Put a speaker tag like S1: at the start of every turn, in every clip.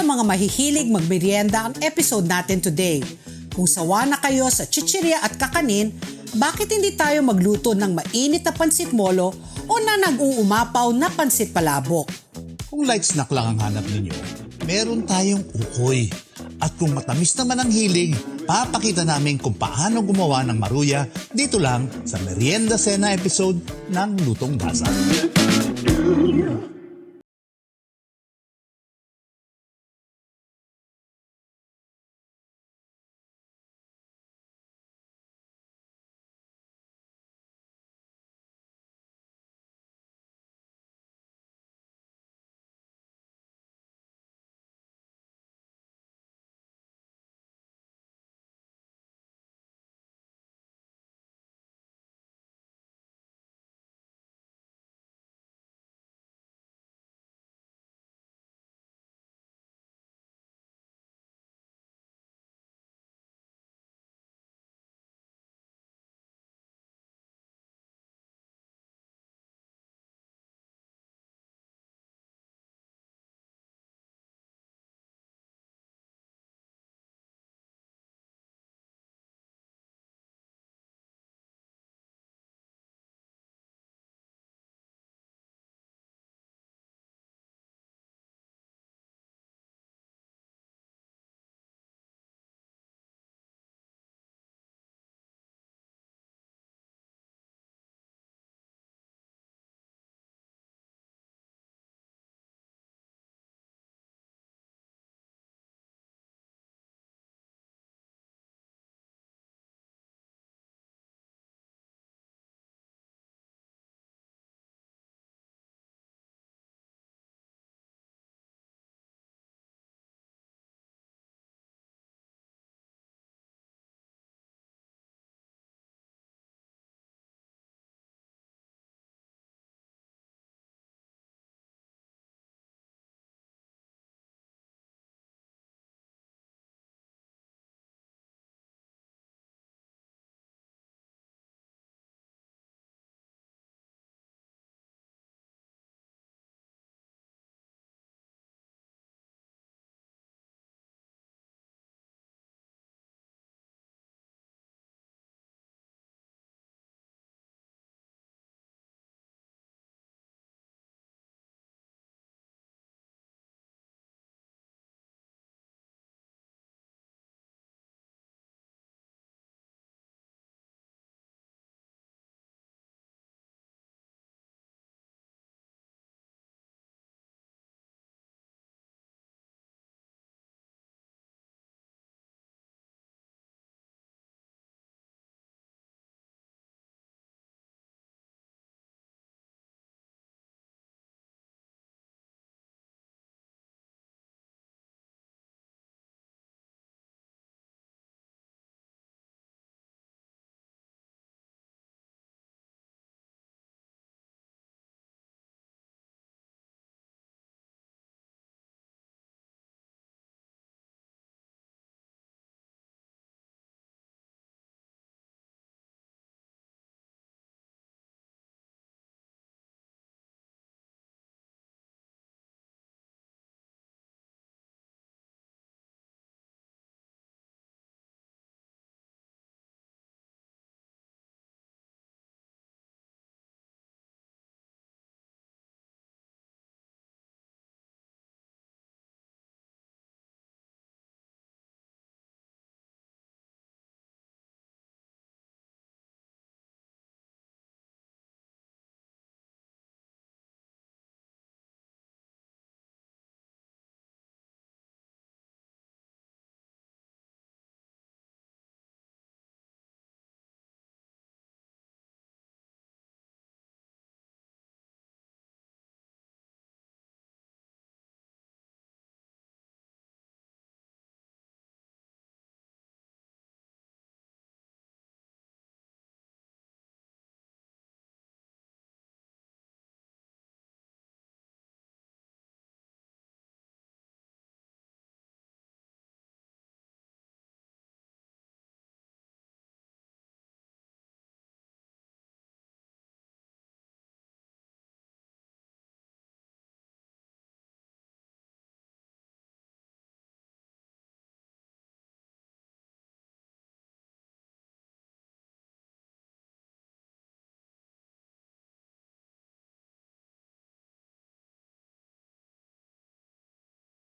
S1: sa mga mahihilig magmerienda ang episode natin today. Kung sawa na kayo sa chichirya at kakanin, bakit hindi tayo magluto ng mainit na pansit molo o na nag-uumapaw na pansit palabok?
S2: Kung light snack lang ang hanap ninyo, meron tayong ukoy. At kung matamis naman ang hilig, papakita namin kung paano gumawa ng maruya dito lang sa Merienda Cena episode ng Lutong Dasal.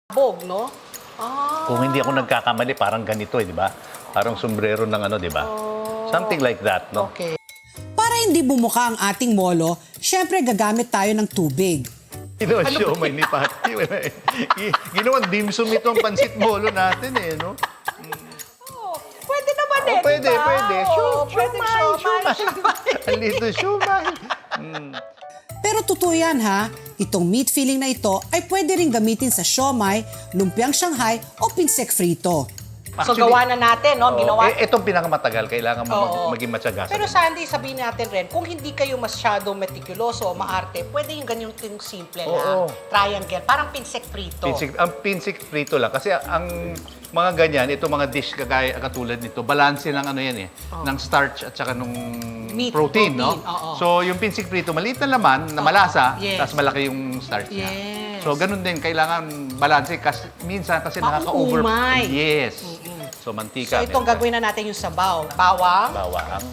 S1: Bog, no? Ah,
S3: Kung hindi ako nagkakamali, parang ganito, di ba? Parang sombrero ng ano, di ba? Something like that, no?
S1: okay. Para hindi bumuka ang ating molo, syempre gagamit tayo ng tubig.
S3: Ginawa siomay ni Pati. Ginawang dimsum ito ang pansit molo natin eh, no?
S1: Pwede naman
S3: Oh, pwede, pwede.
S1: pwede
S3: Siomay. Alito, siomay.
S1: Pero totoo yan ha, itong meat filling na ito ay pwede rin gamitin sa siomay, lumpiang Shanghai o pinsek frito.
S4: So gawa na natin, no? Ginawa.
S3: Itong pinakamatagal, kailangan mo
S4: Oo.
S3: maging matyaga.
S4: Pero Sandy, sabihin natin rin, kung hindi kayo masyado meticuloso o maarte, pwede yung ganyan yung simple
S3: Oo.
S4: lang. Triangle. Parang pinsek frito.
S3: Ang pinsik frito lang. Kasi ang mga ganyan, ito mga dish kagaya katulad nito, balanse ng ano yan eh, ng starch at saka nung
S4: Meat,
S3: protein, no?
S4: protein, oo.
S3: So yung pinsik frito, maliit na laman, na malasa,
S4: Yes.
S3: tapos malaki yung starch niya.
S4: Yes.
S3: So ganun din, kailangan balanse kasi minsan kasi nakaka-over.
S4: Mauumay.
S3: Yes. So mantika.
S4: So itong gagawin na natin yung sabaw. Bawang.
S3: Bawang. Yan.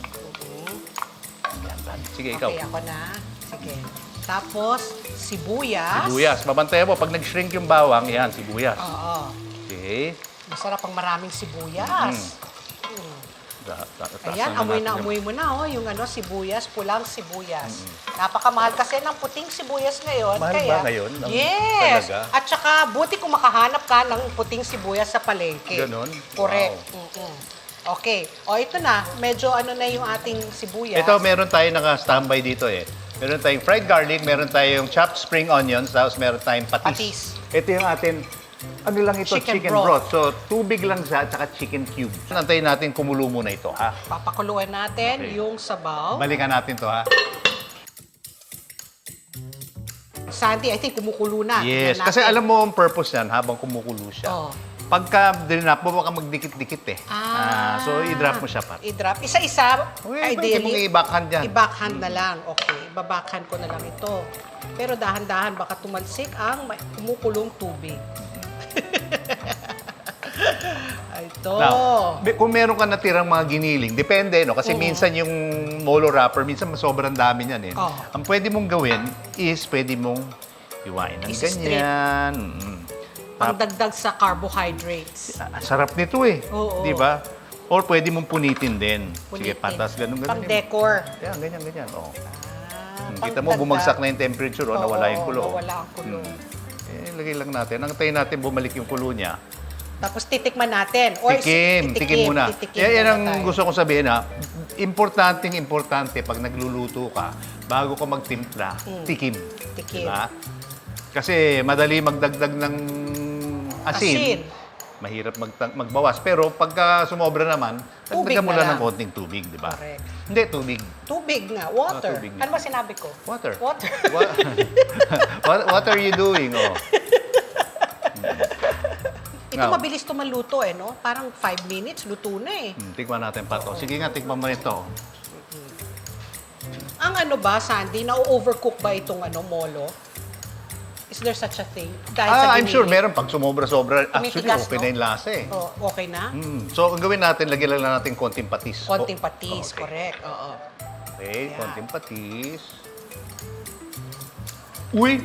S3: Sige, ikaw.
S4: Okay, ako na. Sige. Tapos, sibuyas.
S3: Sibuyas. Mabantayan mo, pag nag-shrink yung bawang, yan, sibuyas.
S4: Oo.
S3: Okay.
S4: Masarap ang maraming sibuyas. Ayan, amoy na amoy mo na, oh, yung ano, sibuyas, pulang sibuyas. Napakamahal kasi ng puting sibuyas ngayon.
S3: Mahal
S4: kaya,
S3: ba ngayon?
S4: Yes!
S3: Talaga?
S4: At saka, buti kung makahanap ka ng puting sibuyas sa palengke.
S3: Ganon?
S4: Correct.
S3: Wow.
S4: Okay. O, ito na. Medyo ano na yung ating sibuyas.
S3: Ito, meron tayo naka-standby dito eh. Meron tayong fried garlic, meron tayong chopped spring onions, tapos meron tayong patis.
S4: Patis.
S3: Ito yung atin, ano lang ito,
S4: Chicken
S3: chicken
S4: broth.
S3: broth. So, tubig lang siya at saka chicken cube. Antayin natin kumulo muna ito, ha?
S4: Papakuluan natin
S3: Okay.
S4: yung sabaw.
S3: Balikan natin to, ha?
S4: Sandy, I think kumukulo na.
S3: Yes,
S4: Tingnan
S3: kasi
S4: natin.
S3: alam mo ang purpose yan habang kumukulo siya.
S4: Oo.
S3: Pagka dinap mo, baka magdikit-dikit eh. So, i-drop mo siya, Pat.
S4: I-drop. Isa-isa,
S3: Okay, pwede mong i-backhand yan.
S4: I-backhand na lang. Okay, ibabackhand ko na lang ito. Pero dahan-dahan, baka tumalsik ang kumukulong tubig. Ito.
S3: Now, kung meron ka natirang mga giniling, depende, no? Kasi minsan yung molo wrapper, minsan sobrang dami niyan, eh.
S4: Oo.
S3: Ang pwede mong gawin is pwede mong iwain ng
S4: Isi-strip.
S3: ganyan.
S4: Pangdagdag sa carbohydrates.
S3: Sarap nito eh.
S4: Oo.
S3: Di ba? Or pwede mong punitin din. Sige,
S4: Punitin.
S3: patas, ganun.
S4: Pang-decor.
S3: Yan, ganyan. Oh. Kita
S4: Pangdagdag.
S3: mo, bumagsak na yung temperature, oh, nawala yung kulo.
S4: Nawala ang kulo.
S3: Lagay lang natin. Antayin natin bumalik yung kulo niya.
S4: Tapos titikman natin. Or
S3: Tikim muna.
S4: Titikim
S3: Yan
S4: muna
S3: ang
S4: tayo.
S3: gusto kong sabihin, ha. Importante pag nagluluto ka, bago ka magtimpla, tikim.
S4: Tikim.
S3: Diba? Kasi madali magdagdag ng asin. Mahirap magbawas. Pero pagka sumobra naman,
S4: Tubig
S3: dagdagan mo
S4: na
S3: lang
S4: lang.
S3: ng konting tubig, di ba?
S4: Correct.
S3: Hindi, tubig.
S4: Tubig nga. Water.
S3: tubig nga.
S4: Ano ba sinabi ko?
S3: Water.
S4: Water.
S3: What are you doing? Oh.
S4: Ito
S3: Nga.
S4: mabilis to maluto eh, no? Parang 5 minutes, luto na eh.
S3: Tikman natin pa to. Sige nga, tikman mo ito.
S4: Ang ano ba, Sandy, na-overcook ba itong molo? Is there such a thing? Dahil sa
S3: I'm sure
S4: giniling?
S3: meron. Pag sumobra-sobra, actually,
S4: Tumitigas,
S3: okay
S4: no?
S3: na yung lasa eh.
S4: Oh, okay na?
S3: So, ang gawin natin, lagyan lang natin konting patis.
S4: Konting
S3: Oh,
S4: patis,
S3: okay.
S4: correct. Oo.
S3: Okay,
S4: Ayan.
S3: konting patis. Uy!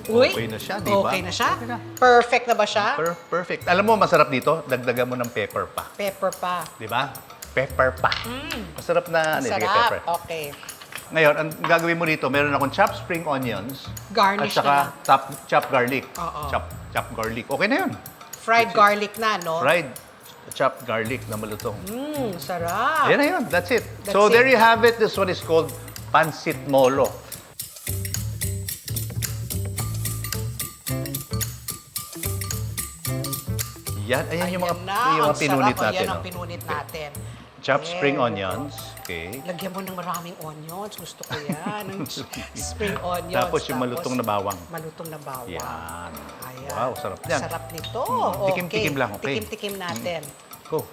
S4: Uy,
S3: Okay na siya, di ba?
S4: Okay na siya?
S3: Okay na.
S4: Perfect na ba siya?
S3: Perfect. Alam mo, masarap dito, dagdagan mo ng pepper pa.
S4: Pepper pa.
S3: Di ba? Pepper pa. Masarap na, sige, pepper.
S4: Sarap. Okay.
S3: Ngayon, ang gagawin mo dito, meron akong chopped spring onions.
S4: Garnish
S3: at saka
S4: na.
S3: chopped garlic.
S4: Oo.
S3: Chopped garlic. Okay na yun.
S4: Fried garlic na, no?
S3: Fried chopped garlic na malutong.
S4: Sarap.
S3: Yan na yun. That's it.
S4: That's
S3: So, there
S4: it.
S3: you have it. This one is called Pansit Molo. Yan. Ayan yung mga,
S4: Ayan na,
S3: yung mga
S4: ang
S3: pinunit
S4: sarap.
S3: natin.
S4: Ayan ang
S3: oh.
S4: pinunit natin.
S3: Chopped spring
S4: Yeah.
S3: onions. Okay.
S4: Lagyan mo ng maraming onions. Gusto ko yan. Ng spring onions.
S3: Tapos yung malutong na bawang.
S4: Malutong na bawang.
S3: Yan.
S4: Ayan.
S3: Wow, sarap yan.
S4: Sarap nito.
S3: Tikim-tikim lang, okay?
S4: Tikim-tikim natin.
S3: Go.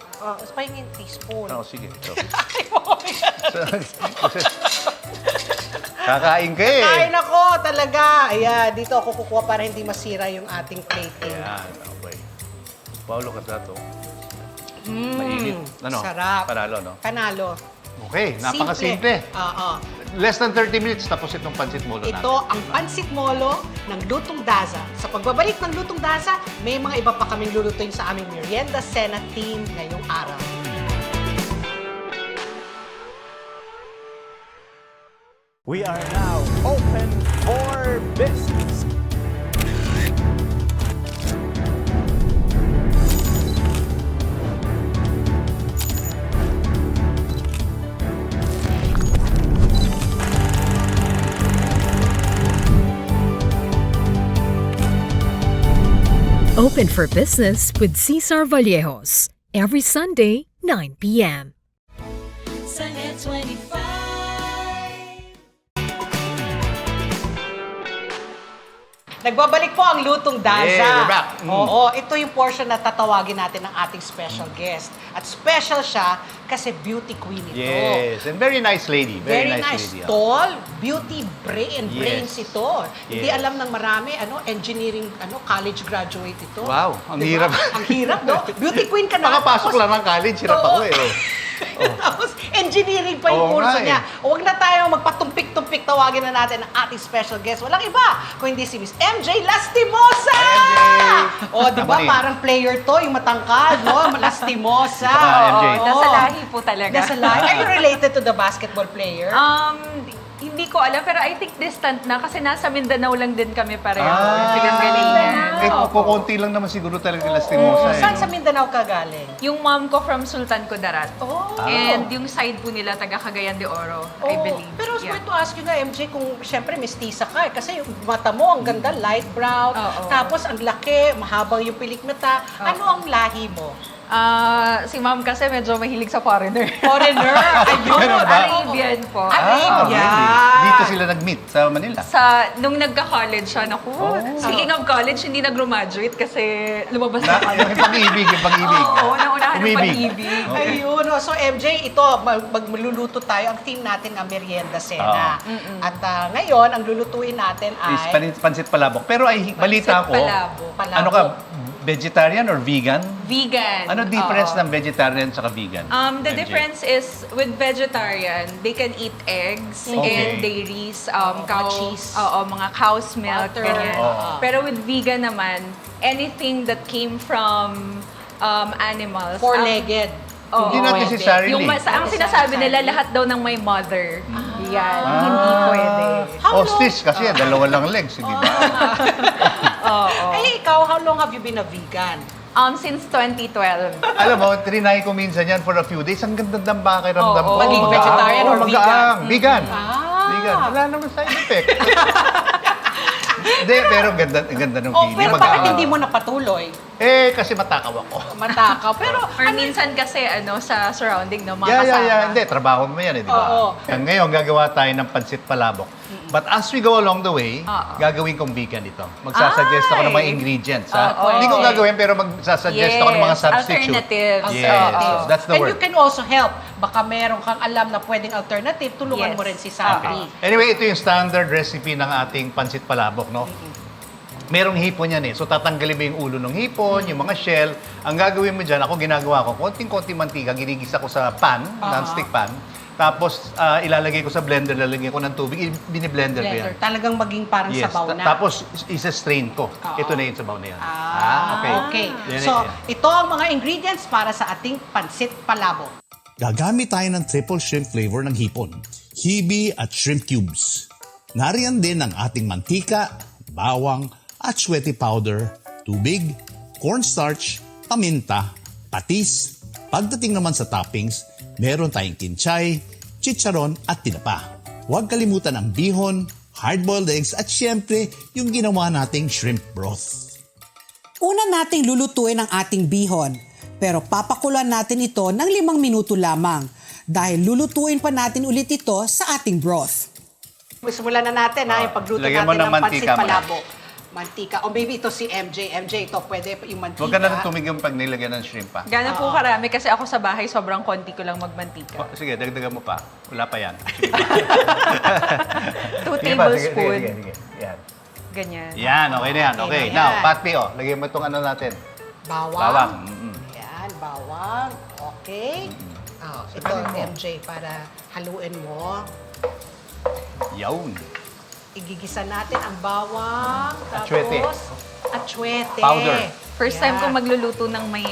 S4: Pahingin teaspoon.
S3: Oo, sige. So, kakain ka eh.
S4: Kain ako talaga. Ayan, dito ako kukuha para hindi masira yung ating plating.
S3: Yan, okay. Paulo ka sa to. Mainit. Ano?
S4: Sarap.
S3: Panalo, no?
S4: Panalo.
S3: Okay, napakasimple.
S4: Oo.
S3: less than 30 minutes, tapos itong pansit molo natin.
S4: Ito ang pansit molo ng Lutong Daza. Sa pagbabalik ng Lutong Daza, may mga iba pa kaming lulutuin sa aming Merienda Cena team ngayong araw.
S5: We are now open for business.
S6: Open for Business with Cesar Vallejos. Every Sunday, 9 p.m.
S7: Sunday 25.
S4: Nagbabalik po ang Lutong Daza.
S3: Yeah, we're back.
S4: Oo, ito yung portion na tatawagin natin ng ating special guest. At special siya kasi beauty queen ito.
S3: Yes, and very nice lady.
S4: Very nice.
S3: lady.
S4: Tall, beauty brains
S3: Yes.
S4: ito. Hindi
S3: Yes.
S4: alam ng marami, engineering, college graduate ito.
S3: Wow, ang
S4: Diba?
S3: hirap.
S4: Ang hirap, no? Beauty queen ka na.
S3: Makapasok
S4: tapos-
S3: lang ng college, hirap
S4: Oo.
S3: ako eh. Oh.
S4: Tapos, engineering pa yung
S3: Oo
S4: kurso
S3: nga eh.
S4: niya. Huwag na tayo magpatumpik-tumpik, tawagin na natin ang ating special guest. Walang iba, kung hindi si Miss MJ Lastimosa!
S3: Hi, MJ!
S4: O, di ba,
S3: Tama rin.
S4: parang player to, yung matangkad, no? Lastimosa.
S3: Saka, MJ.
S4: Oo.
S8: Nasa lahi po talaga.
S4: Nasa lahi. Are you related to the basketball player?
S8: Hindi ko alam, pero I think distant na kasi nasa Mindanao lang din kami pareho.
S3: Ah.
S8: Pinanggalingan.
S3: Eh,
S8: Opo.
S3: kukunti lang naman siguro talaga Lastimosa eh.
S4: Saan sa Mindanao ka galing?
S8: Yung mom ko from Sultan Kudarat.
S4: Oh.
S8: And yung side po nila, taga Cagayan de Oro, I
S4: Oo.
S8: believe.
S4: Pero I was
S8: Yeah.
S4: going to ask you na, MJ, kung siyempre mestiza ka kasi yung mata mo, ang ganda, light brown,
S8: Oo.
S4: tapos ang laki, mahabang yung pilik mata. Ano ang lahi mo?
S8: Si mom kasi medyo mahilig sa foreigner.
S4: Foreigner? Ayun.
S3: Ganun ba?
S8: Arabian po.
S4: Arabian.
S3: really? Dito sila nag-meet sa Manila.
S8: Nung nagka-college siya, naku, speaking of college, hindi nag-graduate kasi lumabas
S3: Na,
S8: na kami.
S3: yung pag-ibig, yung pag-ibig.
S8: Oo, naunahan ng
S3: Umibig.
S8: pag-ibig.
S3: Okay.
S4: Ayun. So, MJ, ito, magluluto tayo. Ang team natin ang Merienda Cena. At ngayon, ang lulutuin natin
S3: Is
S4: ay...
S3: pansit palabok. Pero ay balita ko,
S8: palabok.
S3: ano ka, vegetarian or vegan?
S8: Vegan.
S3: Ano difference
S8: Oo.
S3: ng vegetarian at vegan?
S8: The
S3: MJ?
S8: difference is with vegetarian, they can eat eggs
S3: Okay.
S8: and dairies, cow,
S4: cheese.
S8: mga cow's milk,
S4: Butter.
S8: ganyan.
S3: Oo.
S8: Pero with vegan naman, anything that came from animals.
S4: Four-legged.
S8: Oo.
S3: Hindi not necessarily.
S8: Ang sinasabi nila, lahat daw ng may mother. Yan, hindi pwede.
S4: How long-
S3: Ostrich kasi, dalawa lang legs, di ba?
S4: Ay, ikaw, how long have you been a vegan?
S8: Since 2012.
S3: Alam mo, trinay ko minsan yan for a few days. Ang ganda ng pakiramdam
S8: Oo.
S3: ko.
S4: Maging
S3: Magaang.
S4: vegetarian or
S3: Magaang. Vegan.
S4: Ah.
S3: Vegan. Wala naman side effect. Hindi, pero ganda ng
S4: Oh,
S3: feeling.
S4: pero
S3: Magaang.
S4: bakit hindi mo napatuloy?
S3: Eh, kasi matakaw ako.
S4: Matakaw. Pero,
S8: Or minsan kasi sa surrounding, no, mga
S3: Yeah.
S8: kasama.
S3: Hindi, trabaho mo yan eh, di ba?
S4: Oo.
S3: Ngayon, gagawa tayo ng pansit palabok. But as we go along the way,
S8: Oo.
S3: gagawin kong vegan ito. Magsasuggest ako ng mga
S8: Ay!
S3: ingredients.
S8: Oo.
S3: Ha? Hindi ko gagawin, pero magsasuggest ako ng mga
S8: Yes,
S3: substitute.
S8: alternatives.
S3: Yes,
S8: Oo.
S3: that's the
S4: and
S3: word.
S4: you can also help. Baka meron kang alam na pwedeng alternative, tulungan
S8: Yes.
S4: mo rin si Sandy.
S3: Anyway, ito yung standard recipe ng ating pansit palabok, no? Merong hipon yan eh. So, tatanggalin mo yung ulo ng hipon, yung mga shell. Ang gagawin mo dyan, ako ginagawa ko, konting-konting mantika, ginigisa ko sa pan, non-stick pan. Tapos, ilalagay ko sa blender, lalagay ko ng tubig, biniblender ko yan.
S4: Blender. Talagang maging parang
S3: Yes.
S4: sabaw na.
S3: Tapos, isa-strain ko. Ito na yung sabaw na yan.
S4: Okay.
S3: Yan,
S4: So,
S3: yan.
S4: ito ang mga ingredients para sa ating pansit palabok.
S2: Gagamit tayo ng triple shrimp flavor ng hipon, hibi at shrimp cubes. Nariyan din ang ating mantika, bawang, at suwete powder, tubig, cornstarch, paminta, patis. Pagdating naman sa toppings, meron tayong kinchay, chicharon at tinapa. Huwag kalimutan ang bihon, hard-boiled eggs at syempre yung ginawa nating shrimp broth.
S1: Una nating lulutuin ang ating bihon, pero papakulan natin ito ng 5 minuto lamang dahil lulutuin pa natin ulit ito sa ating broth.
S4: Simulan na natin yung pagluto
S3: Lagyan mo
S4: natin
S3: ng
S4: ng pansit
S3: mantika muna.
S4: palabok. Mantika. O maybe ito si MJ. MJ, ito pwede yung mantika.
S3: Huwag ka na tumigil pag nilagyan ng shrimp pa.
S8: Gano'n po karami kasi ako sa bahay sobrang konti ko lang magmantika.
S3: Sige, dagdagan mo pa. Wala pa yan. Sige pa.
S8: 2
S3: Sige pa, sige,
S8: tablespoon.
S3: sige. Yan.
S8: Ganyan.
S3: Yan, okay na yan.
S4: Okay
S3: Okay,
S4: na
S3: now,
S4: yan.
S3: Patpi, lagyan mo itong ano natin.
S4: Bawang.
S3: Bawang.
S4: Yan, bawang. Okay. Ito,
S3: Sabihin mo.
S4: MJ, para haluin mo.
S3: Yawn.
S4: Igigisa natin ang bawang.
S3: Atsuete.
S4: Tapos, atsuete.
S3: Powder.
S8: First time ko magluluto ng may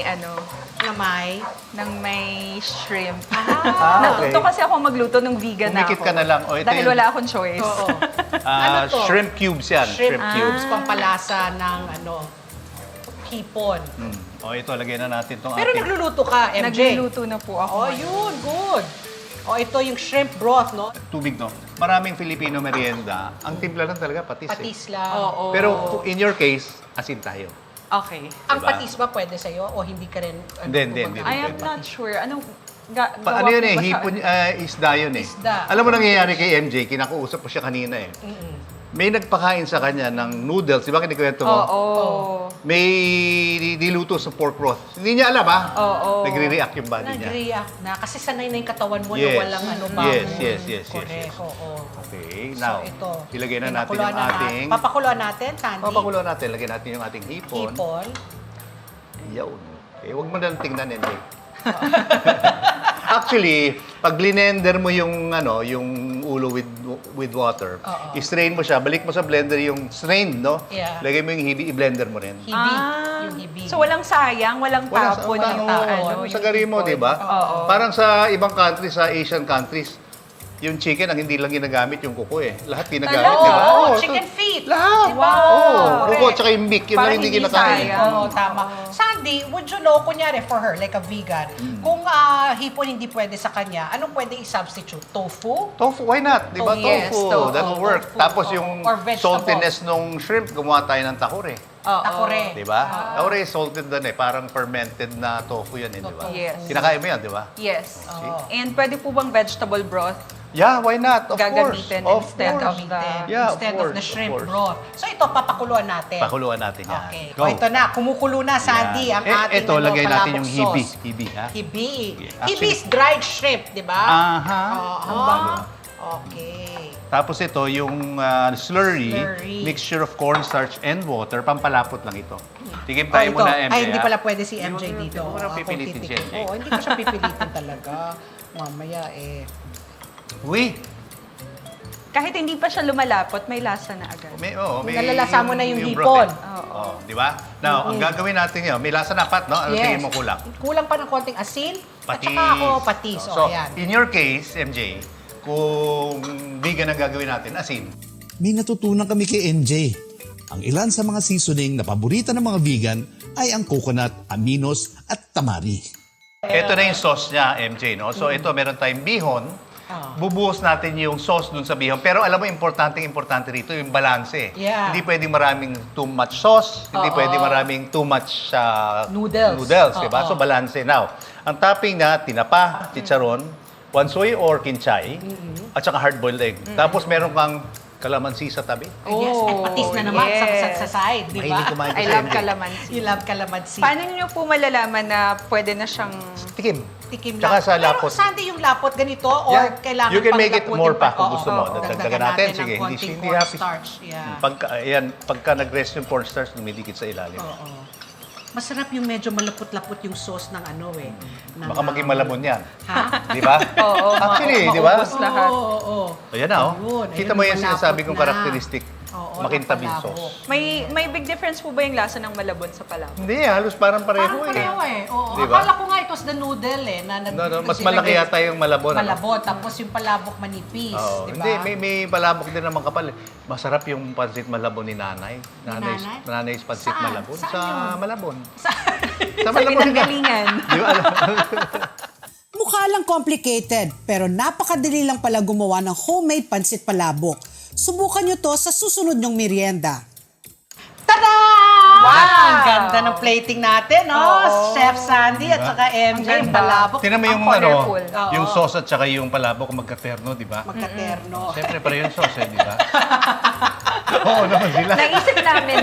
S4: Namay.
S8: ng may shrimp.
S3: okay.
S8: Natuto kasi ako magluto ng vegan na
S3: Pumikit
S8: ako.
S3: ka na lang. O, ito
S8: Dahil
S3: yung-
S8: wala akong choice.
S4: Oo. Ano to?
S3: Shrimp cubes yan.
S4: Shrimp
S3: Shrimp
S4: cubes, pampalasa ng hipon.
S3: O, ito, lagyan na natin itong
S4: Pero
S3: ating...
S4: nagluluto ka, MJ.
S8: Nagluluto na po ako.
S4: Oh, yun. Good. Oh, ito yung shrimp broth, no?
S3: Tubig, no? Maraming Filipino merienda. Ang timpla lang talaga, patis.
S4: Patis lang.
S8: Oo.
S3: Pero in your case, asin tayo.
S8: Okay.
S4: Ang
S3: Diba?
S4: patis ba pwede sa'yo o hindi ka rin?
S3: Hindi.
S8: I am not sure. Anong
S3: Ano yun eh, hipon, isda yun eh.
S4: Isda.
S3: Alam mo nangyayari kay MJ, kinakausap ko siya kanina eh. May nagpakain sa kanya ng noodles, di ba kinikwento mo?
S8: Oo.
S3: May niluto sa pork broth. Hindi niya alam ha?
S8: Oo.
S3: Nagre-react yung body niya.
S4: Nag-react na. Kasi sanay na yung katawan mo
S3: Yes.
S4: na walang ba.
S3: Yes.
S4: Correct, oo.
S3: Okay,
S4: So,
S3: now,
S4: ito.
S3: ilagay na natin
S4: Pinakuluan
S3: yung
S4: na
S3: ating...
S4: Papakuluan natin, Sandy.
S3: Papakuluan natin, lagyan natin yung ating hipon.
S4: Hipon.
S3: Yawn. Okay, huwag mo na tingnan, MJ. Actually, pag linender mo yung yung ulo with water, i-strain mo siya, balik mo sa blender yung strained, no?
S4: Yeah.
S3: Lagay mo yung hibi, i-blender mo rin.
S4: Hibi. Yung hibi.
S8: So walang sayang, walang tapon yung
S3: sa gari mo, di ba? Parang sa ibang countries, sa Asian countries, yung chicken ang hindi lang ginagamit yung kuko eh. Lahat ginagamit,
S8: Talaga?
S3: di ba?
S4: Oh, chicken feet.
S3: Lahat.
S4: Di ba?
S3: Oo. Kuko
S4: Correct.
S3: tsaka yung beak, yun
S8: Parang
S3: lang hindi
S8: hindi
S3: kinakain.
S8: sayang.
S4: Oo, tama. Sandy, would you know, kunyari for her, like a vegan, kung hipon hindi pwede sa kanya, anong pwede i-substitute? Tofu?
S3: Tofu, why not? Di ba?
S8: Yes,
S3: Tofu. That
S4: tofu.
S3: will work.
S4: Tofu,
S3: Tapos
S4: oo.
S3: yung
S4: Or vegetables.
S3: saltiness nung shrimp, gumawa tayo ng tahore.
S4: Takore.
S3: Di ba? Tahore is salted din eh. Parang fermented na tofu yan eh, di ba?
S8: Yes.
S3: Kinakain mo yan, di ba?
S8: Yes. And pwede po bang vegetable broth
S3: Yeah, why not? Of course.
S8: gagamitin
S3: Of
S8: instead
S3: course.
S8: of the...
S3: Yeah,
S4: Instead of the
S3: of
S4: shrimp
S3: course.
S4: broth. So ito, papakuluan natin.
S3: Pakuluan natin yan.
S4: Okay.
S3: Go.
S4: O ito na, kumukulo na, Sandy, ang ating
S3: Ito, lagay natin yung
S4: palabok
S3: hibi.
S4: sauce.
S3: Hibi, ha?
S4: Hibi.
S3: Yeah.
S4: Hibi is dried shrimp, di ba?
S3: Aha.
S4: Oo. Okay.
S3: Tapos ito, yung slurry,
S4: Slurry.
S3: mixture of cornstarch and water, pampalapot lang ito. Tigim tayo
S4: ito.
S3: muna, MJ.
S4: Ay, hindi
S3: ha?
S4: pala pwede si MJ
S3: Hindi mo-
S4: dito.
S3: hindi mo na
S4: Ako
S3: pipilitin si
S4: titikim.
S3: MJ.
S4: Oo, hindi ko siya pipilitin talaga. Mamaya
S3: Uy!
S8: Kahit hindi pa siya lumalapot, may lasa na agad.
S3: May
S4: Nalalasa mo na yung
S3: broth
S4: hipon.
S3: eh. Oh, di ba? Now, ang gagawin natin yun, may lasa na pat, no? Ano tingin mo kulang?
S4: Kulang pa ng konting asin. At
S3: Patis.
S4: saka ako patis.
S3: So,
S4: ayan.
S3: in your case, MJ, kung vegan ang gagawin natin, asin.
S2: May natutunan kami kay MJ. Ang ilan sa mga seasoning na paborito ng mga vegan ay ang coconut, aminos at tamari.
S3: Ito na yung sauce niya, MJ, no? So, ito, meron tayong bihon. Bubuhos natin yung sauce dun sa bihon. Pero alam mo, importante rito yung balanse.
S4: Yeah.
S3: Hindi pwedeng maraming too much sauce, hindi pwedeng maraming too much
S4: Noodles.
S3: di ba? So, balanse. Now, ang topping na, tinapa, chicharon, wansoy or kinchay, at saka hard-boiled egg. Tapos, meron kang kalamansi sa tabi.
S4: Yes, at patis na naman sa side, di
S3: Mahilig
S4: ba?
S3: kumain
S8: I
S3: sa
S8: love
S3: MJ.
S8: calamansi.
S4: You love calamansi.
S8: Paano niyo po malalaman na pwede na siyang...
S3: Tikim.
S4: Tikim
S3: Tsaka
S4: lang.
S3: sa lapot.
S4: Pero Sandy, yung lapot ganito or
S3: Yeah.
S4: kailangan
S3: You can
S4: pang
S3: make it
S4: laputin
S3: more pa kung
S4: Oo,
S3: gusto mo.
S4: oo.
S3: Dagdagan natin.
S4: ng
S3: Sige,
S4: konting
S3: hindi happy.
S4: cornstarch. Yeah.
S3: Pagka nag-rest yung cornstarch, dumidikit sa ilalim.
S4: Oo. Masarap yung medyo malapot-lapot yung sauce ng ng,
S3: Baka maging malabon yan.
S4: Ha?
S3: Di ba?
S8: Oo,
S3: Actually, di ba?
S8: maubos lahat.
S4: Oo.
S3: Ayan na, oh.
S4: Ayun,
S3: Kita
S4: ayun,
S3: mo yung
S4: malapot
S3: sinasabi kong
S4: na.
S3: karakteristik.
S4: Oo,
S3: Makintab yung
S4: napalabo.
S3: sauce.
S8: May big difference po ba yung lasa ng malabon sa palabok?
S3: Hindi, halos parang pareho
S4: Parang pareho eh. Oo.
S3: Di ba?
S4: Akala ko nga it was the noodle eh.
S3: Mas malaki yata yung malabon. ano?
S4: Malabon, tapos yung palabok manipis.
S3: Oo.
S4: Di ba?
S3: Hindi, may palabok din naman kapal. Masarap yung pansit malabon ni nanay.
S4: nanay?
S3: Nanay's pansit
S4: Saan?
S3: malabon.
S4: Saan
S3: Sa
S4: yun?
S3: Malabon.
S4: Sa
S3: Sa
S8: Sa
S3: Malabon nga.
S8: pinanggalingan.
S3: Di ba alam?
S1: Mukha lang complicated, pero napakadali lang pala gumawa ng homemade pansit palabok. Subukan nyo to sa susunod nyong merienda.
S4: Tada! Wow! Ang ganda ng plating natin, no? Chef Sandy at saka MJ,
S8: Ang ganda.
S4: palabok.
S3: Tinan mo yung
S8: Ang colorful.
S3: yung sauce at saka yung palabok magkaterno, di ba?
S4: Magkaterno.
S3: Siyempre, pareho yung sauce, di ba? Oo naman sila.
S8: Naisip namin.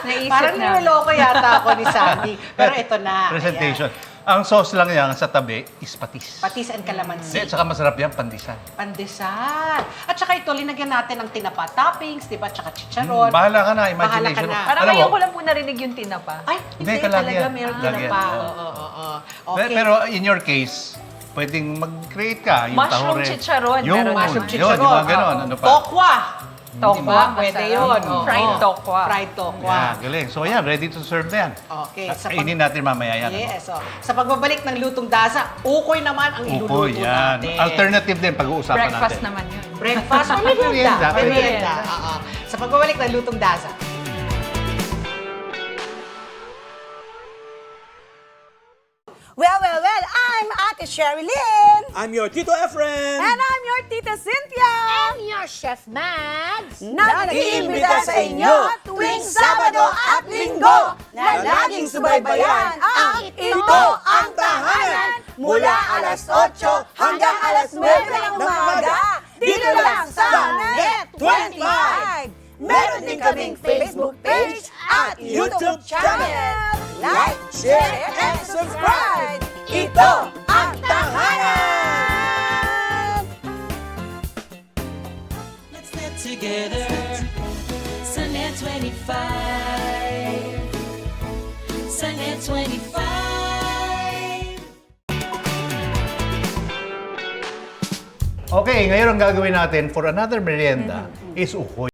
S8: Naisip
S4: Parang
S8: namin.
S4: niloloko yata ako ni Sandy. Pero ito na.
S3: Presentation. Ang sauce lang yan sa tabi is patis.
S4: Ayan. Patis and calamansi.
S3: At saka masarap yan, pandesal.
S4: Pandesal. At saka ito, linagyan natin ng tinapa toppings, di ba? Tsaka chicharon.
S3: Bahala ka na, imagination.
S4: Bahala ka na.
S8: Parang
S3: Alam
S8: ngayon
S3: mo,
S8: ko lang po narinig yung tinapa.
S4: Ay, hindi
S3: Hindi, kalagyan.
S4: talaga. Meron
S3: Kalagyan,
S4: tinapa.
S3: oo.
S4: Oo. Okay.
S3: Pero in your case, pwedeng mag-create ka. Yung
S8: Mushroom
S3: tahore.
S8: chicharon,
S3: Yun,
S8: meron
S4: Mushroom
S3: yun,
S4: chicharon.
S3: yung mga ganon.
S4: Oo.
S3: Ano pa?
S4: Tokwa.
S8: Tokwa,
S4: Diba? Pwede
S8: masarap.
S4: yun.
S8: Fried tokwa.
S4: Fried tokwa.
S3: Yeah, galing. So yan, ready to serve na yan.
S4: Okay.
S3: Kainin natin mamaya yan.
S4: Yes. So, sa pagbabalik ng lutong dasa, ukoy naman ang iluluto
S3: Ukoy, yan.
S4: natin.
S3: Alternative din, pag-uusapan
S8: Breakfast
S3: natin.
S8: naman yun.
S4: Breakfast o merienda.
S3: Merienda.
S4: Merienda. Oo. Sa pagbabalik ng lutong dasa.
S9: Well, I'm Ate Sherry Lynn.
S5: I'm your Tito Efren.
S9: And I'm your Tita Cynthia.
S7: I'm your Chef Mads.
S9: Na nag-iimbita sa inyo tuwing Sabado at Linggo na laging subaybayan ang Ito ang Tahanan mula alas 8 hanggang alas 9 ng umaga dito lang sa Net 25. Meron din kaming Facebook page at YouTube channel. Like, share, and subscribe! Ito ang Tahanan!
S7: Let's get together. Sa Net 25. Sa Net 25.
S3: Okay, ngayon ang gagawin natin for another merienda is ukoy.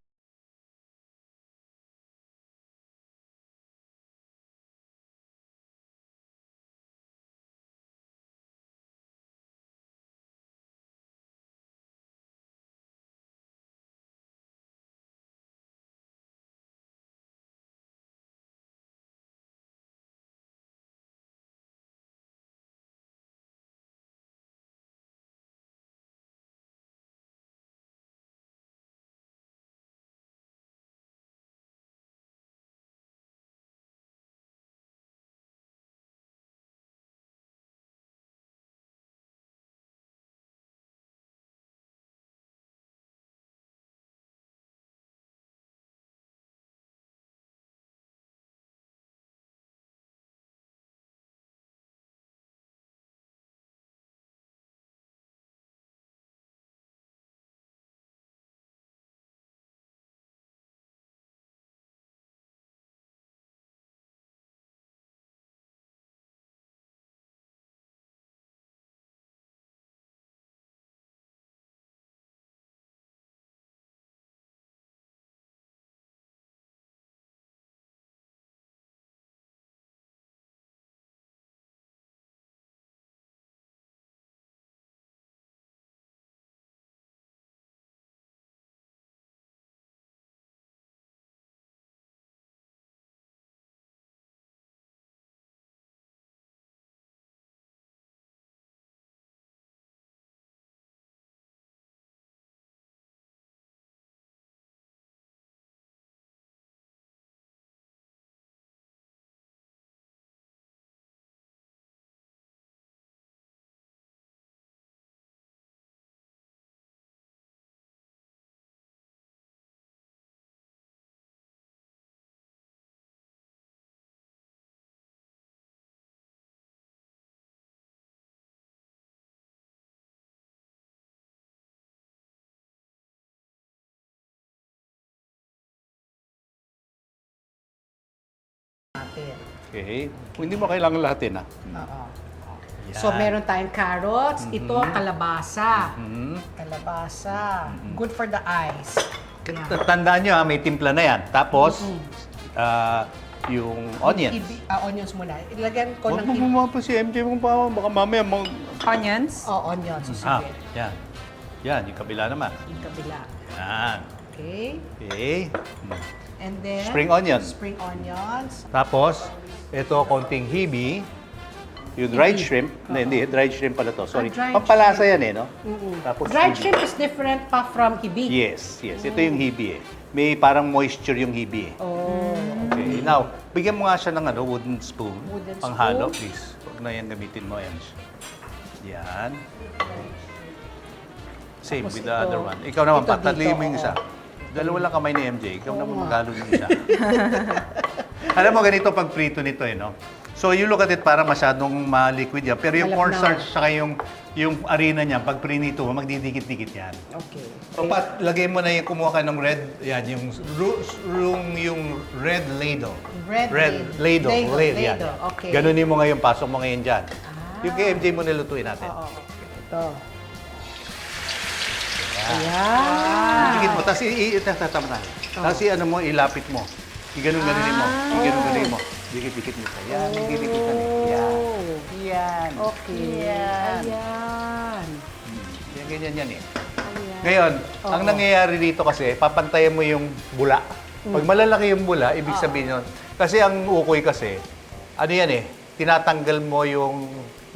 S3: Okay. Hindi mo kailangan lahatin, ha?
S4: Oo. So, meron tayong carrots. Ito, kalabasa. Kalabasa. Good for the eyes.
S3: Tandaan nyo, ha, may timpla na yan. Tapos, yung onions.
S4: Onions muna. Ilagyan ko
S3: Huwag
S4: ng...
S3: mo bumapa si MJ mong pa, baka mamaya
S8: Onions.
S4: onions. So,
S3: Ah,
S4: sige.
S3: yan. Yan, yung kabila naman.
S4: Yung kabila.
S3: Yan.
S4: Okay.
S3: Okay.
S4: And then...
S3: Spring onions.
S4: Spring onions.
S3: Tapos, ito, konting hibi. Yung dried shrimp. Hindi, dried shrimp pala to. Sorry.
S4: dried
S3: Pampalasa yan eh, no? Tapos
S4: Dried
S3: hibi.
S4: shrimp is different pa from hibi.
S3: Yes, yes. Ito yung hibi eh. May parang moisture yung hibi eh.
S4: Oh.
S3: Okay. Now, bigyan mo nga siya ng wooden spoon.
S4: Wooden
S3: Panghalo,
S4: spoon.
S3: please. Huwag na yan gamitin mo. Yan. Same
S4: Tapos
S3: with the
S4: ito.
S3: other one. Ikaw naman,
S4: Ito
S3: pataliin mo
S4: dito,
S3: yung isa. Dalawa lang kamay ni MJ. Ikaw naman
S4: nga.
S3: maghalo yung isa. Alam mo, ganito pag prito nito eh, no? So, you look at it, para masyadong ma-liquid yan. Pero yung
S4: Malapnaw.
S3: cornstarch, saka yung harina niya, pag prinito mo, magdidikit-dikit yan.
S4: Okay.
S3: So, lagay mo na yung kumuha ka ng red, yan, yung red ladle.
S4: Red
S3: ladle.
S4: ladle,
S3: Yan.
S4: okay.
S3: Ganunin mo ngayon, pasok mo ngayon dyan. Yung kay MJ mo nilutuin natin.
S4: Ito. Ayan.
S3: Dikit mo, tapos itatama tayo. Tapos ano mo, ilapit mo. Iganon-ganon mo. Iganon-ganon mo. Dikit-dikit mo. Yan, dikit-dikit mo. Yan. Yan.
S4: Okay. Ayan.
S3: Yan, ganyan yan eh. Ngayon, ang nangyayari dito kasi, papantayan mo yung bula. Pag malalaki yung bula, ibig sabihin yun. Kasi ang ukoy kasi, ano yan eh, tinatanggal mo yung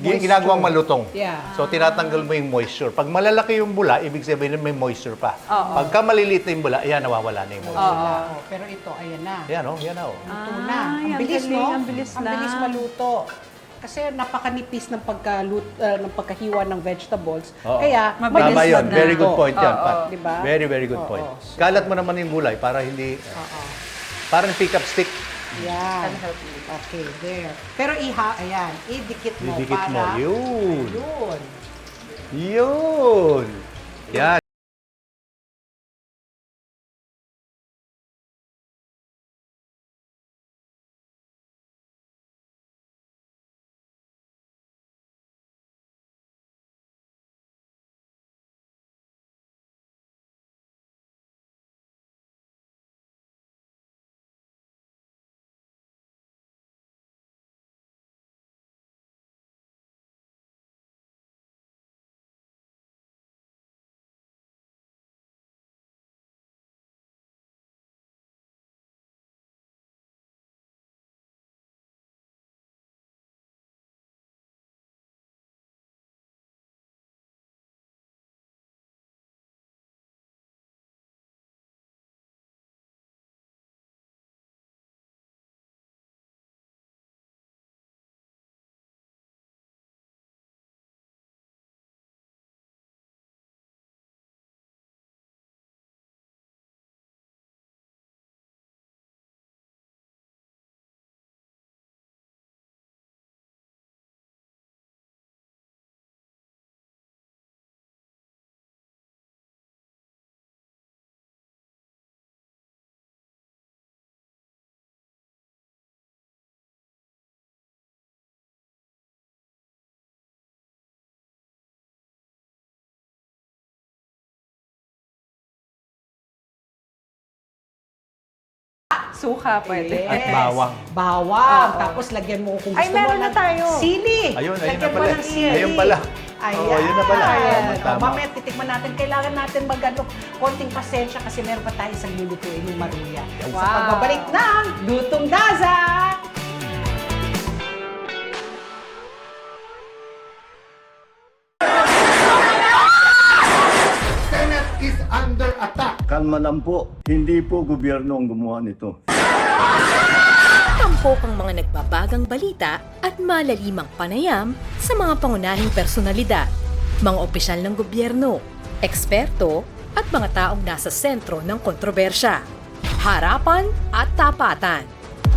S3: ginagawang malutong.
S4: Yeah.
S3: So, tinatanggal mo yung moisture. Pag malalaki yung bula, ibig sabihin may moisture pa. Pagka maliliit na yung bula, ayan, nawawala na yung moisture.
S4: Pero ito, ayan na.
S3: Ayan, oh, yan oh.
S4: Luto na. Ang
S8: ang
S4: bilis,
S8: galing,
S4: no?
S8: ang bilis
S4: Ang
S8: na.
S4: bilis maluto. Kasi napakanipis ng ng pagkahiwa ng vegetables.
S3: Oo.
S4: Kaya,
S8: Mabilis
S3: Tama yun.
S8: na.
S3: Very good point yan,
S8: Oo.
S3: Pat.
S4: Diba?
S3: Very, very good point. Kalat mo naman yung gulay para hindi... Parang pick-up stick.
S4: Yan. Okay, there. Pero ayan, idikit mo
S3: Didikit mo.
S4: para...
S3: Yun.
S4: Yun.
S3: Yun. Yan.
S8: Suka pwede.
S3: At bawang.
S4: Bawang. Tapos lagyan mo kung gusto
S8: Ay,
S4: mo
S8: meron na tayo.
S4: Sili.
S3: Ayun na
S4: Lagyan mo
S3: pala.
S4: ng sili.
S3: Ayun pala.
S4: Ayan.
S3: Oo, ayun na pala.
S4: Ayan.
S3: Tama.
S4: Mamaya titikman natin. Kailangan natin konting pasensya kasi meron pa tayo isang lulutuin yung maruya. Sa
S8: Wow.
S4: pagbabalik ng Lutong Daza!
S10: Kalma lang po. Hindi po gobyerno ang gumawa nito.
S6: Tampok ang mga nagbabagang balita at malalimang panayam sa mga pangunahing personalidad, mga opisyal ng gobyerno, eksperto at mga taong nasa sentro ng kontrobersya. Harapan at tapatan.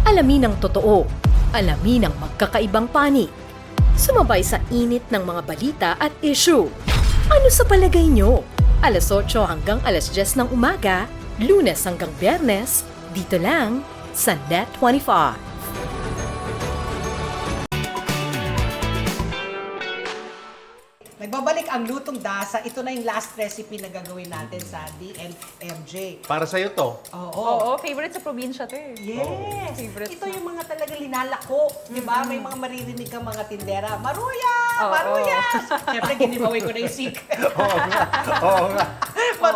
S6: Alamin ang totoo. Alamin ang magkakaibang panig. Sumabay sa init ng mga balita at issue. Ano sa palagay nyo? Alas 8 hanggang alas 10 ng umaga, Lunes hanggang Biyernes, dito lang sa Net25.
S4: Nagbabalik ang Lutong Dasa. Ito na yung last recipe na gagawin natin sa DNMJ.
S3: Para sa'yo to.
S8: Oo, favorite sa probinsya to eh.
S4: Yes!
S8: Favorite
S4: Ito yung mga talaga linalako. Di ba? May mga maririnig kang mga tindera. Maruya!
S8: Oo.
S4: Maruya! Siyempre, ginibawin ko na yung secret.
S3: Oo nga. Oo nga.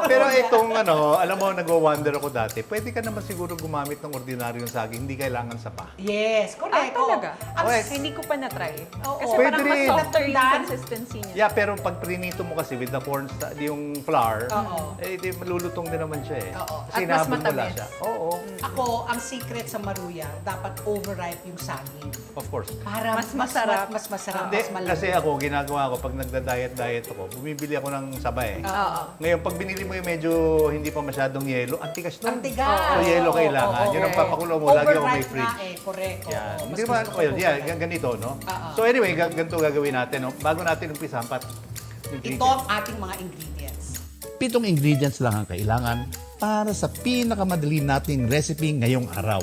S3: Pero itong alam mo, nagwa-wonder ako dati, pwede ka naman siguro gumamit ng ordinaryong saging, hindi kailangan sa pa.
S4: Yes, correct.
S8: Talaga?
S4: Ang
S3: Okay.
S8: Hindi ko pa na-try.
S4: Oo.
S8: Kasi
S3: Pwede
S8: parang mas
S3: rin.
S8: softer yung
S4: Tandaan.
S8: consistency niya.
S3: Yeah, pero pag prinito mo kasi with the yung flour,
S4: Oo.
S3: di malulutong din naman siya eh.
S4: Oo.
S3: Kasi
S8: At mas
S3: inahabol mo lang
S8: matamis.
S3: siya. Oo,
S4: Ako, ang secret sa maruya, dapat overripe yung saging.
S3: of course.
S4: Para
S8: Mas masarap.
S4: Mas masarap,
S3: Hindi,
S4: mas malambot.
S3: kasi ako, ginagawa ko, pag nagda-diet ako, bumibili ako ng sabay.
S8: Oo.
S3: Ngayon, pag binili mo yung medyo hindi pa masyadong yelo, ang tigas nun.
S4: Ang tigas.
S3: So, yelo kailangan.
S4: Oo,
S3: Yun ang
S8: oo.
S3: papakulo mo, lagi ako may
S4: Overripe
S3: fridge.
S4: nga eh, correct. Oo,
S3: Yan.
S4: mas
S3: Hindi ba,
S4: gusto ko
S3: ayun, yeah,
S4: overripe.
S3: ganito, no?
S4: Oo.
S3: So anyway, ganito gagawin natin, no? Bago natin umpisa, Pat.
S4: Ito ang ating mga ingredients.
S2: 7 ingredients lang ang kailangan para sa pinakamadali nating recipe ngayong araw.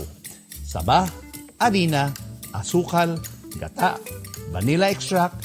S2: Saba, harina, asukal, gata, vanilla extract,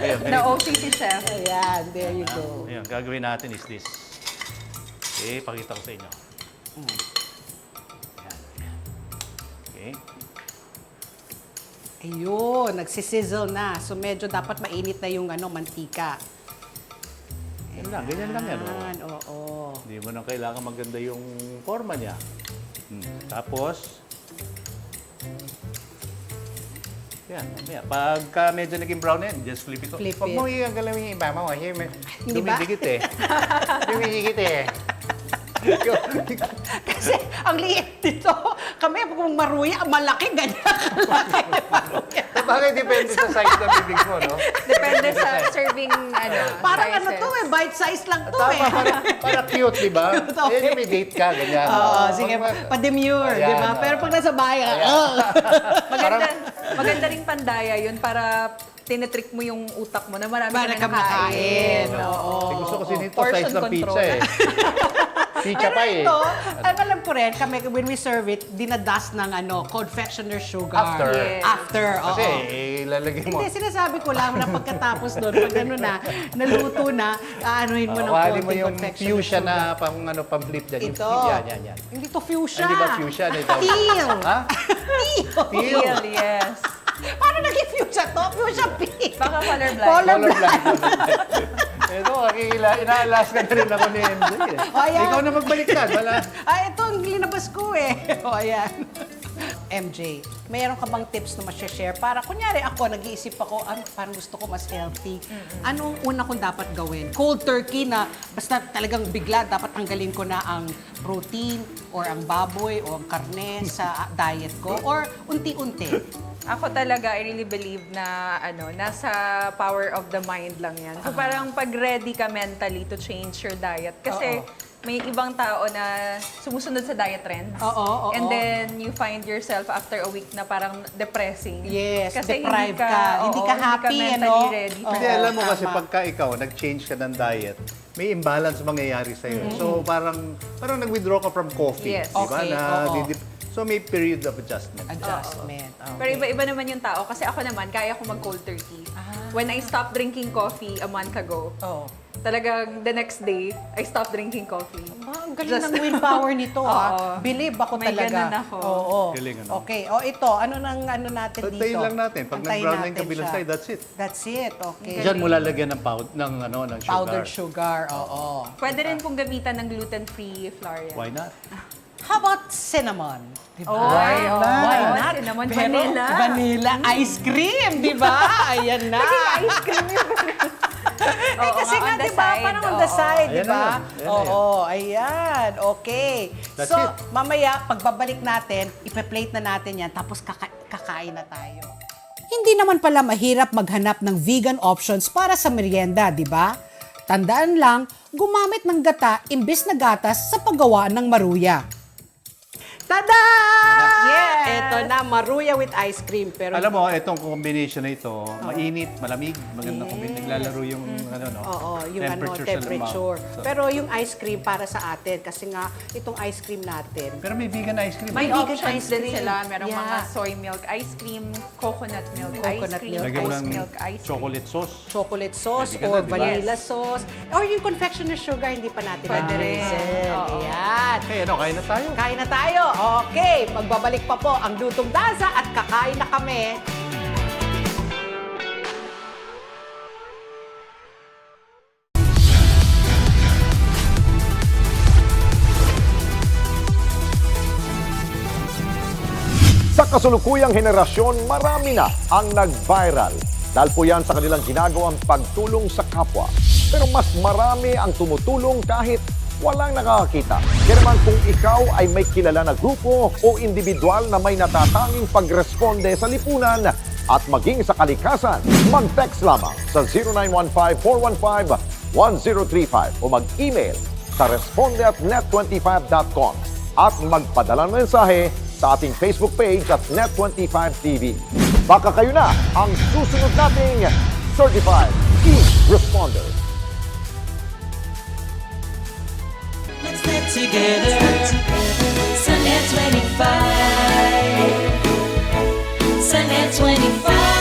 S3: Ayan,
S8: Na-OC si Chef.
S4: Ayan, there you go.
S3: Ayan, gagawin natin is this. Okay, pakita ko sa inyo. Ayan. Okay.
S4: Ayun, nagsisizzle na. So medyo dapat mainit na yung mantika.
S3: Yan lang, ganyan lang yan. Oh.
S4: Ayan, oo.
S3: Hindi mo nang kailangan maganda yung forma niya. Tapos, yan, mamaya. Pagka medyo naging brown yan, just flip it.
S4: Flip
S3: Huwag
S4: it.
S3: mo galawin yung iba mo.
S4: Hindi ba?
S3: Dumidikit eh. Dumidikit eh.
S4: Kasi ang liit dito. Kami, kung maruya, malaki, ganyan kalaki.
S3: Bakit depende sa size ng bibig mo, no?
S8: Depende sa serving
S4: Parang
S8: sizes.
S4: bite size lang to
S3: Tama, para cute, di ba?
S4: Okay.
S3: May date ka, ganyan.
S4: Oo, sige, pa-demure, di ba?
S3: Ayan,
S4: Pero pag nasa bahay,
S8: Maganda ring pandaya yun para tinitrick mo yung utak mo na marami
S4: Para
S8: ka
S4: ka
S8: na
S4: makain.
S8: nakain.
S4: Oo.
S3: Gusto kasi nito,
S8: Portion
S3: size ng
S8: control.
S3: pizza eh. Pizza pa eh.
S4: Ito, alam ko rin, kami, when we serve it, dinadas ng confectioner sugar.
S3: After.
S8: Yes.
S4: After, oo.
S3: Kasi, lalagay mo.
S4: Hindi, sinasabi ko lang na pagkatapos doon, pag naluto na, aanuhin mo ng
S3: Wali mo
S4: konting
S3: yung
S4: confectioner
S3: fuchsia
S4: sugar.
S3: na pang-flip dyan. Yung
S4: Ito.
S3: Yan.
S4: Hindi to fuchsia.
S3: Hindi ba fuchsia?
S4: Teal.
S3: Ha?
S4: Teal.
S8: Teal, yes.
S4: Paano naging fuchsia to? Fuchsia pink.
S8: Baka colorblind.
S3: Colorblind. Ito, inaalas ka na rin ako ni MJ.
S4: Ayan.
S3: Ikaw na magbaliktad. Wala.
S4: Ito ang linabas ko eh. O, ayan. MJ, mayroon ka bang tips na ma-share? Para, kunyari ako, nag-iisip ako, parang gusto ko mas healthy. Anong una kong dapat gawin? Cold turkey na basta talagang bigla, dapat tanggalin ko na ang protein or ang baboy o ang karne sa diet ko? Or unti-unti?
S8: Ako talaga, I really believe na nasa power of the mind lang yan. So parang pag ready ka mentally to change your diet. Kasi may ibang tao na sumusunod sa diet trends.
S4: Oo.
S8: And then you find yourself after a week na parang depressing.
S4: Yes,
S8: kasi
S4: deprived ka. Hindi ka happy,
S8: mentally ready.
S3: Hindi, alam mo kasi pagka ikaw, nag-change ka ng diet, may imbalance mangyayari sa'yo. So parang nag-withdraw ka from coffee.
S8: Yes.
S3: Di ba?
S4: Okay, oo.
S3: So may period of adjustment.
S4: Adjustment.
S8: Pero iba-iba naman yung tao. Kasi ako naman, kaya ko mag-cold turkey. When I stopped drinking coffee a month ago, talagang the next day, I stopped drinking coffee.
S4: Ang galing ng willpower nito,
S8: Oo.
S4: Believe ako
S8: May
S4: talaga.
S8: ganun ako.
S4: Oo.
S3: Galing, ano?
S4: Okay. Ito, ano natin dito?
S3: Antayin lang natin. Pag
S4: Antayin
S3: nag-brown na yung
S4: natin
S3: kabilang
S4: siya.
S3: side, that's it.
S4: That's it. Okay.
S3: Diyan mo lalagyan ng sugar.
S4: Powdered sugar. Oo.
S8: Pwede rin pong gamitan ng gluten-free flour yan.
S3: Why not?
S4: How about cinnamon? Diba?
S8: Why
S4: not?
S8: Cinnamon,
S4: Pero
S8: vanilla.
S4: Vanilla ice cream, di ba? Ayan na.
S8: Ice cream yun.
S4: Kasi nga,
S8: on the
S4: di ba?
S8: side,
S4: Parang on the side, di
S3: Ayan na
S4: ba?
S3: yan. Ayan na
S4: Oo, ayan. Okay.
S3: That's
S4: So,
S3: it.
S4: mamaya, pagbabalik natin, ipe-plate na natin yan, tapos kakain na tayo.
S1: Hindi naman pala mahirap maghanap ng vegan options para sa merienda, di ba? Tandaan lang, gumamit ng gata imbes na gatas sa paggawa ng maruya.
S4: Tada!
S8: Yes!
S4: Ito na, maruya with ice cream. Pero
S3: Alam mo, itong combination na ito, mainit, malamig, magandang combination. Naglalaro yung
S4: yung temperature.
S3: sa mouth. So,
S4: Pero yung ice cream para sa atin, kasi nga, itong ice cream natin,
S3: pero may vegan ice cream.
S8: May
S4: vegan
S8: options
S4: ice
S8: din
S4: cream.
S8: sila. Merong
S4: Yeah.
S8: mga soy milk ice cream, coconut milk ice
S4: Coconut
S8: cream,
S4: milk
S3: Lagyan mo
S8: ice
S3: ng
S8: milk ice cream.
S3: chocolate sauce.
S4: chocolate sauce
S3: Pwede ka
S4: or
S3: na, di ba?
S4: vanilla sauce, or yung confectioner sugar, hindi pa natin
S8: Pwede rin.
S4: nabibigyan.
S8: Oo.
S4: Ayan.
S3: Okay, kain na tayo.
S4: Kain na tayo. Okay, magbabalik pa po ang Lutong Daza at kakain na kami.
S11: Sa kasulukuyang henerasyon, marami na ang nag-viral. Dahil po yan sa kanilang ginagawang pagtulong sa kapwa. Pero mas marami ang tumutulong kahit walang nakakakita. Kaya naman kung ikaw ay may kilala na grupo o individual na may natatanging pagresponde sa lipunan at maging sa kalikasan, mag-text lamang sa 0915-415-1035 o mag-email sa responde@net25.com at magpadala ng mensahe sa ating Facebook page at Net25TV. Baka kayo na ang susunod nating Certified E-Responder.
S7: Let's get together. Sunday 25. Sunday 25.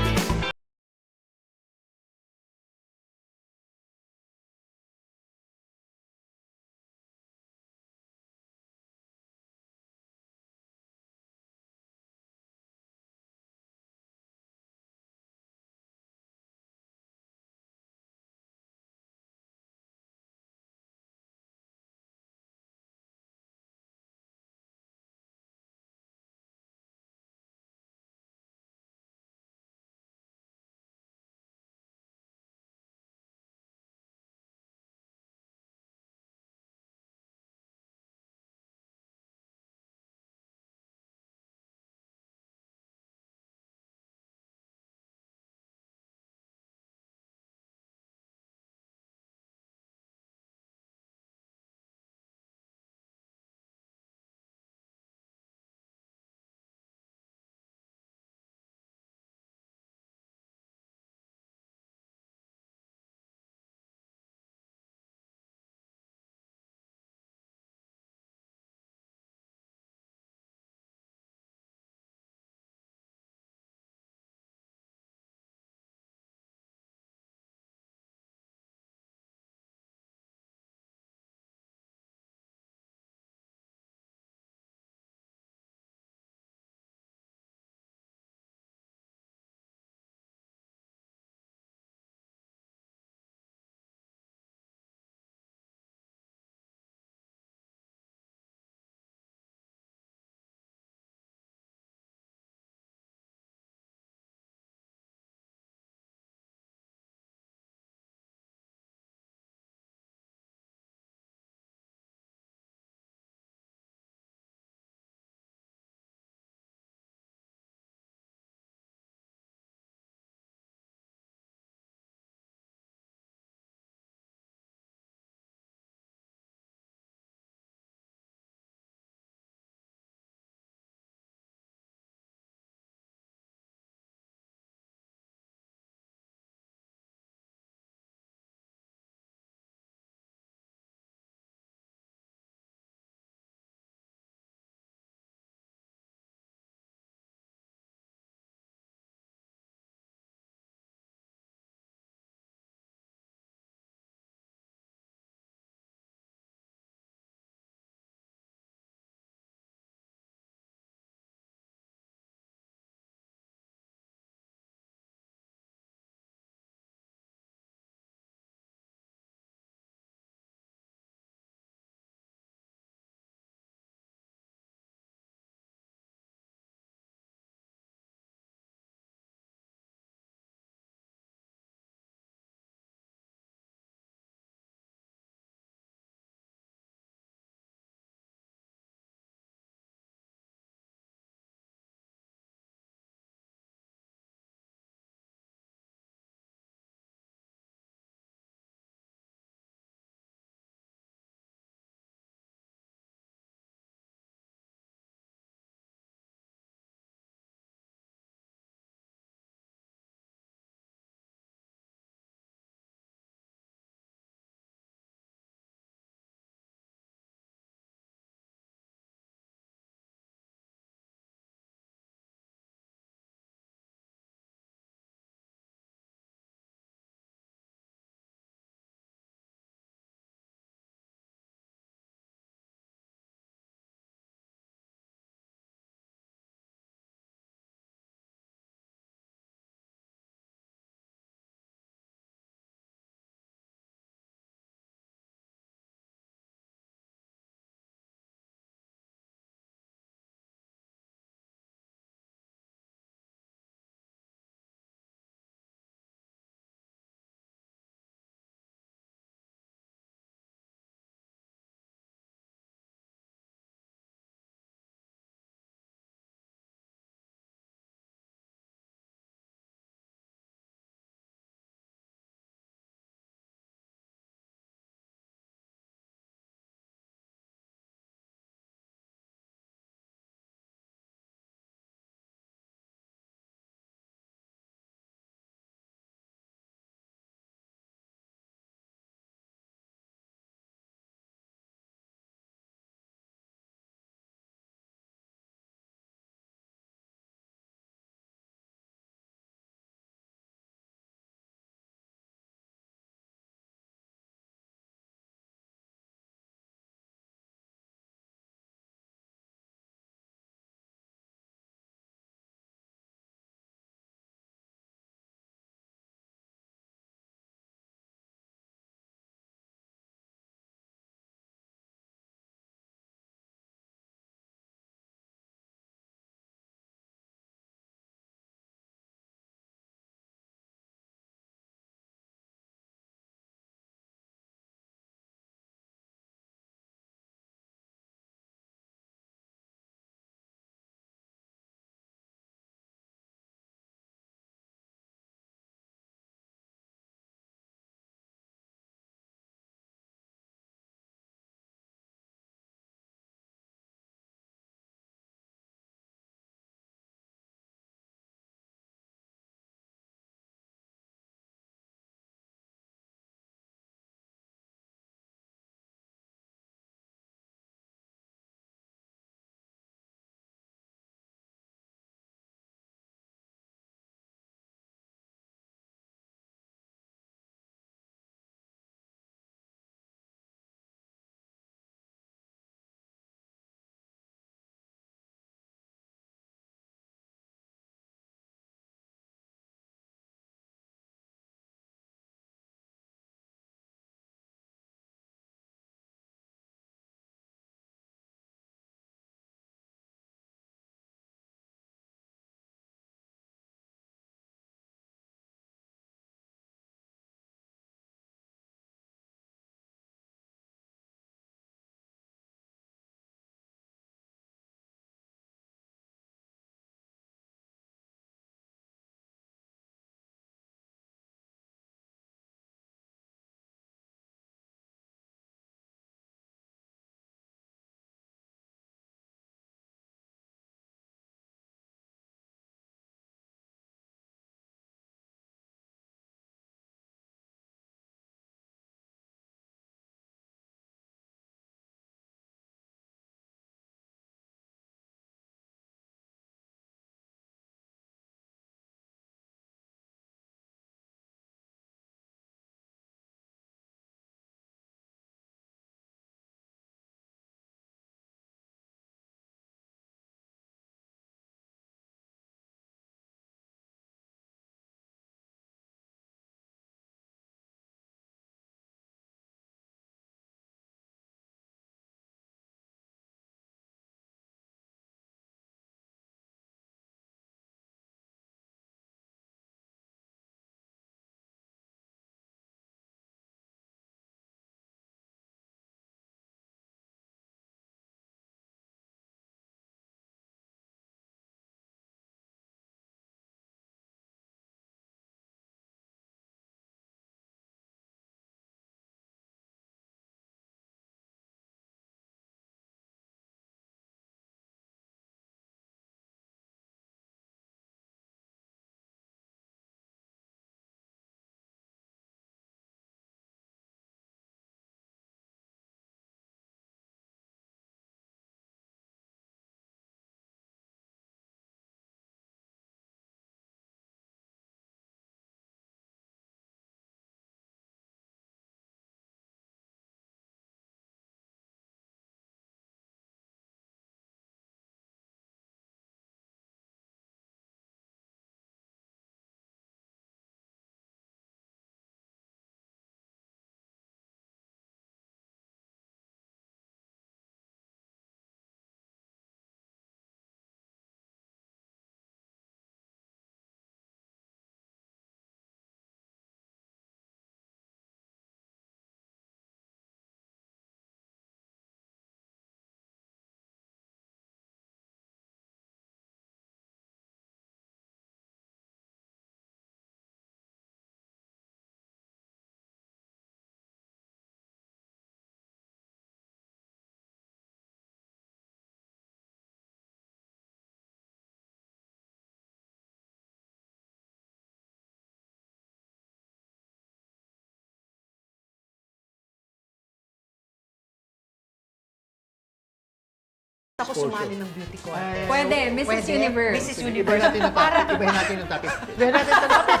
S4: Ako sumali ng beauty contest.
S8: Pwede, Mrs. Universe.
S4: Mrs.
S3: Ibahin
S4: Universe.
S3: natin yung topic. Ibahin natin yung topic. Ibahin natin yung topic.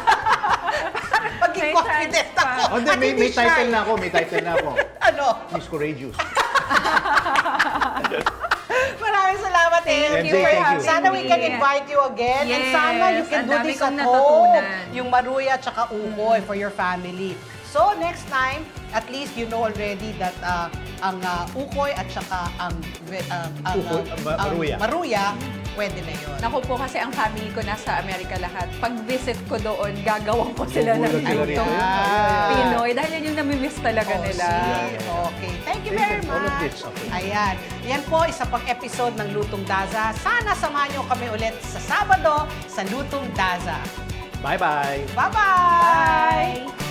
S4: Maging
S8: May
S4: confident
S8: chance pa.
S4: ako.
S3: Oh, hindi,
S4: At
S3: may
S4: hindi
S3: title
S4: shy.
S3: na ako. May title na ako.
S4: Ano?
S3: Miss Courageous.
S4: Maraming salamat,
S8: Thank
S4: MJ.
S3: you for having
S4: Sana we can
S8: me.
S4: invite you again. And
S8: Yes,
S4: sana you can
S8: ang
S4: do
S8: dami
S4: this
S8: kong
S4: at home.
S8: natutunan.
S4: Yung maruya at saka ukoy for your family. So, next time, at least you know already that ang ukoy at saka ang
S3: Maruya.
S4: maruya, pwede na yun.
S8: Naku po kasi ang family ko nasa Amerika lahat. Pag visit ko doon, gagawin ko sila ng
S3: Magulat sila rito.
S8: Pinoy. Dahil yan yung namimiss talaga nila.
S4: Okay. Thank you very
S3: All of
S4: much.
S3: this, okay.
S4: Ayan. Yan po, isa pang episode ng Lutong Daza. Sana samahan niyo kami ulit sa Sabado sa Lutong Daza.
S3: Bye-bye.
S4: Bye-bye!
S8: Bye!